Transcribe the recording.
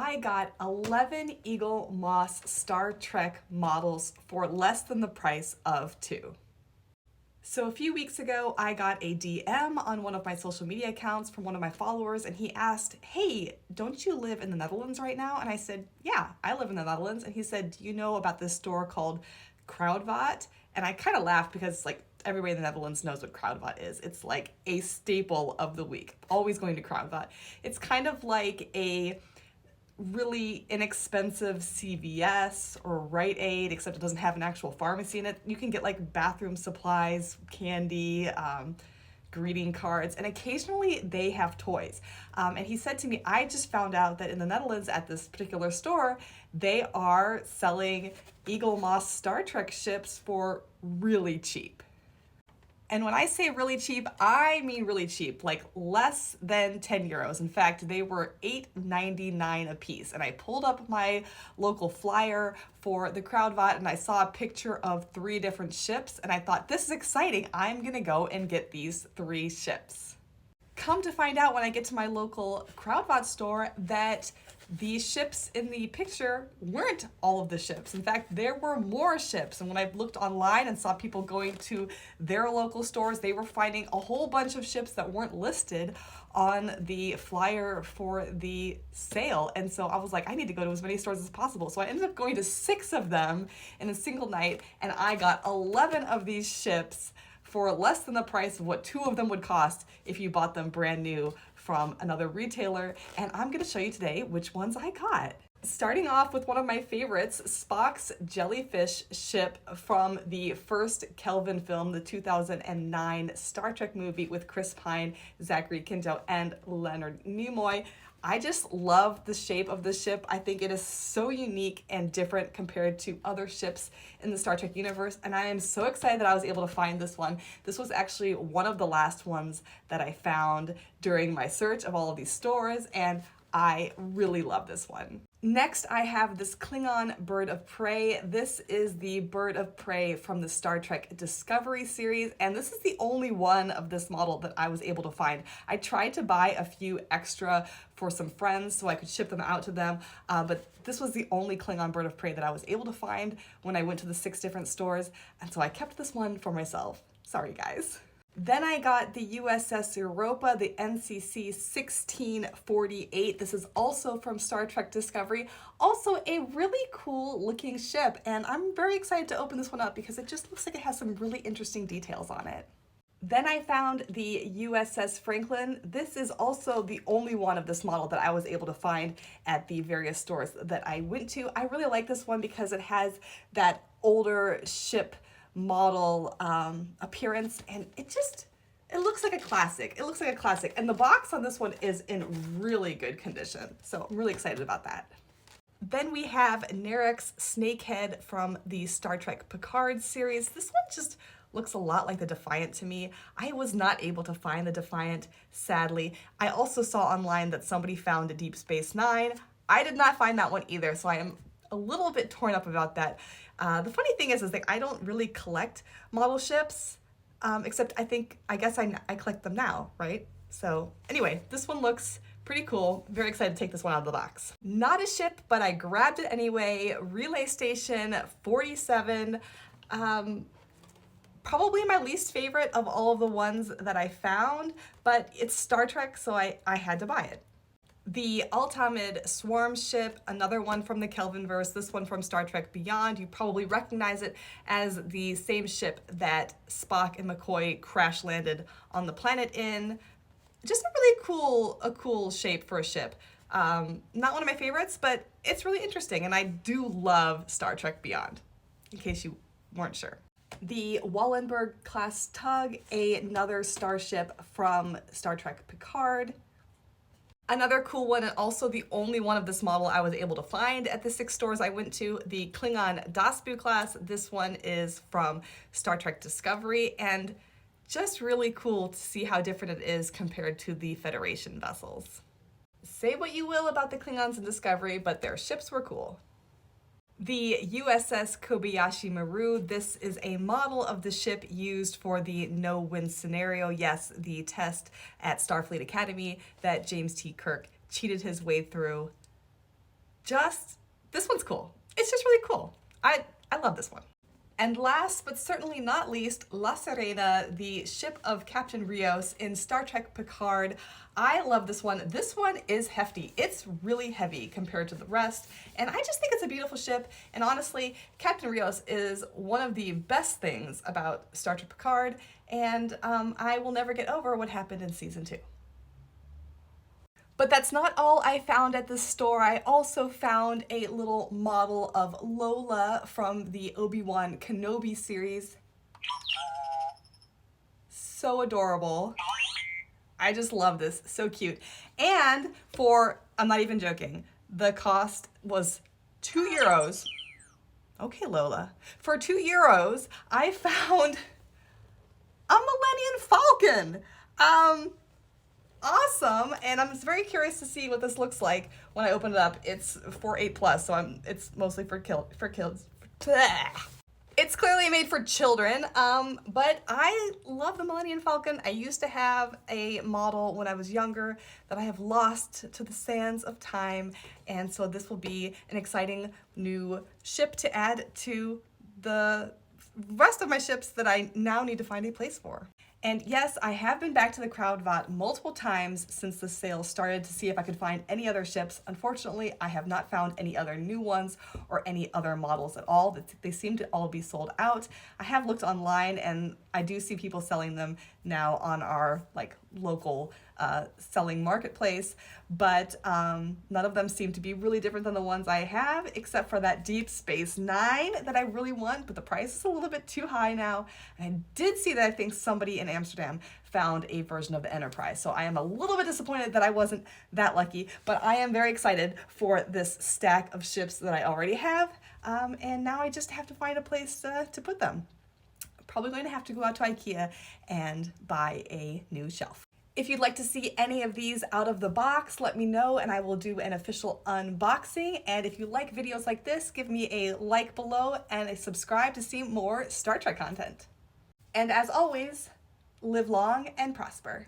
I got 11 Eaglemoss Star Trek models for less than the price of 2. So a few weeks ago, I got a DM on one of my social media accounts from one of my followers, and he asked, "Hey, don't you live in the Netherlands right now?" And I said, "Yeah, I live in the Netherlands." And he said, "Do you know about this store called Kruidvat?" And I kind of laughed because everybody in the Netherlands knows what Kruidvat is. It's like a staple of the week. Always going to Kruidvat. It's kind of like a really inexpensive CVS or Rite Aid, except it doesn't have an actual pharmacy in it. You can get like bathroom supplies, candy, greeting cards, and occasionally they have toys. And he said to me, I just found out that in the Netherlands at this particular store, they are selling Eaglemoss Star Trek ships for really cheap. And when I say really cheap, I mean really cheap, like less than 10 euros. In fact, they were $8.99 a piece. And I pulled up my local flyer for the Kruidvat and I saw a picture of 3 different ships. And I thought, this is exciting. I'm gonna go and get these 3 ships. Come to find out when I get to my local Kruidvat store that the ships in the picture weren't all of the ships. In fact, there were more ships. And when I looked online and saw people going to their local stores, they were finding a whole bunch of ships that weren't listed on the flyer for the sale. And so I was like, I need to go to as many stores as possible. So I ended up going to 6 of them in a single night, and I got 11 of these ships for less than the price of what 2 of them would cost if you bought them brand new from another retailer. And I'm gonna show you today which ones I got. Starting off with one of my favorites, SPX Jellyfish ship from the first Kelvin film, the 2009 Star Trek movie with Chris Pine, Zachary Quinto, and Leonard Nimoy. I just love the shape of the ship. I think it is so unique and different compared to other ships in the Star Trek universe, and I am so excited that I was able to find this one. This was actually one of the last ones that I found during my search of all of these stores, and I really love this one. Next, I have this Klingon bird of prey. This is the bird of prey from the Star Trek Discovery series, and this is the only one of this model that I was able to find. I tried to buy a few extra for some friends so I could ship them out to them, but this was the only Klingon bird of prey that I was able to find when I went to the 6 different stores, and so I kept this one for myself. Sorry, guys. Then I got the USS Europa, the NCC 1648. This is also from Star Trek Discovery. Also a really cool looking ship, and I'm very excited to open this one up because it just looks like it has some really interesting details on it. Then I found the USS Franklin. This is also the only one of this model that I was able to find at the various stores that I went to. I really like this one because it has that older ship model appearance, and it looks like a classic. It looks like a classic, and the box on this one is in really good condition, so I'm really excited about that. Then we have Nars Snakehead from the Star Trek Picard series. This one just looks a lot like the Defiant to me. I was not able to find the Defiant, sadly. I also saw online that somebody found a Deep Space Nine. I did not find that one either, so I am a little bit torn up about that. The funny thing is that I don't really collect model ships, except I guess I collect them now, right? So anyway, this one looks pretty cool. Very excited to take this one out of the box. Not a ship, but I grabbed it anyway. Relay Station 47. Probably my least favorite of all of the ones that I found, but it's Star Trek, so I had to buy it. The Alamid Swarm ship, another one from the Kelvinverse, this one from Star Trek Beyond. You probably recognize it as the same ship that Spock and McCoy crash landed on the planet in. Just a really cool shape for a ship. Not one of my favorites, but it's really interesting, and I do love Star Trek Beyond, in case you weren't sure. The Wallenberg Class tug, another starship from Star Trek Picard. Another cool one, and also the only one of this model I was able to find at the 6 stores I went to, the Klingon Class. This one is from Star Trek Discovery, and just really cool to see how different it is compared to the Federation vessels. Say what you will about the Klingons in Discovery, but their ships were cool. The USS Kobayashi Maru, this is a model of the ship used for the no-win scenario. Yes, the test at Starfleet Academy that James T. Kirk cheated his way through. this one's cool. It's just really cool. I love this one. And last but certainly not least, La Serena, the ship of Captain Rios in Star Trek Picard. I love this one. This one is hefty. It's really heavy compared to the rest, and I just think it's a beautiful ship. And honestly, Captain Rios is one of the best things about Star Trek Picard, and I will never get over what happened in season 2. But that's not all I found at the store. I also found a little model of Lola from the Obi-Wan Kenobi series. So adorable. I just love this, so cute. And I'm not even joking, the cost was €2. Okay, Lola. For €2, I found a Millennium Falcon. Awesome, and I'm very curious to see what this looks like when I open it up. It's for 8+, so it's mostly for kids. It's clearly made for children, but I love the Millennium Falcon. I used to have a model when I was younger that I have lost to the sands of time, and so this will be an exciting new ship to add to the rest of my ships that I now need to find a place for. And yes, I have been back to the Kruidvat multiple times since the sale started to see if I could find any other ships. Unfortunately, I have not found any other new ones or any other models at all. They seem to all be sold out. I have looked online and I do see people selling them now on our local selling marketplace, but none of them seem to be really different than the ones I have, except for that Deep Space Nine that I really want, but the price is a little bit too high now. And I did see that I think somebody in Amsterdam found a version of the Enterprise, so I am a little bit disappointed that I wasn't that lucky, but I am very excited for this stack of ships that I already have, and now I just have to find a place to put them. Probably going to have to go out to IKEA and buy a new shelf. If you'd like to see any of these out of the box, let me know and I will do an official unboxing. And if you like videos like this, give me a like below and a subscribe to see more Star Trek content. And as always, live long and prosper.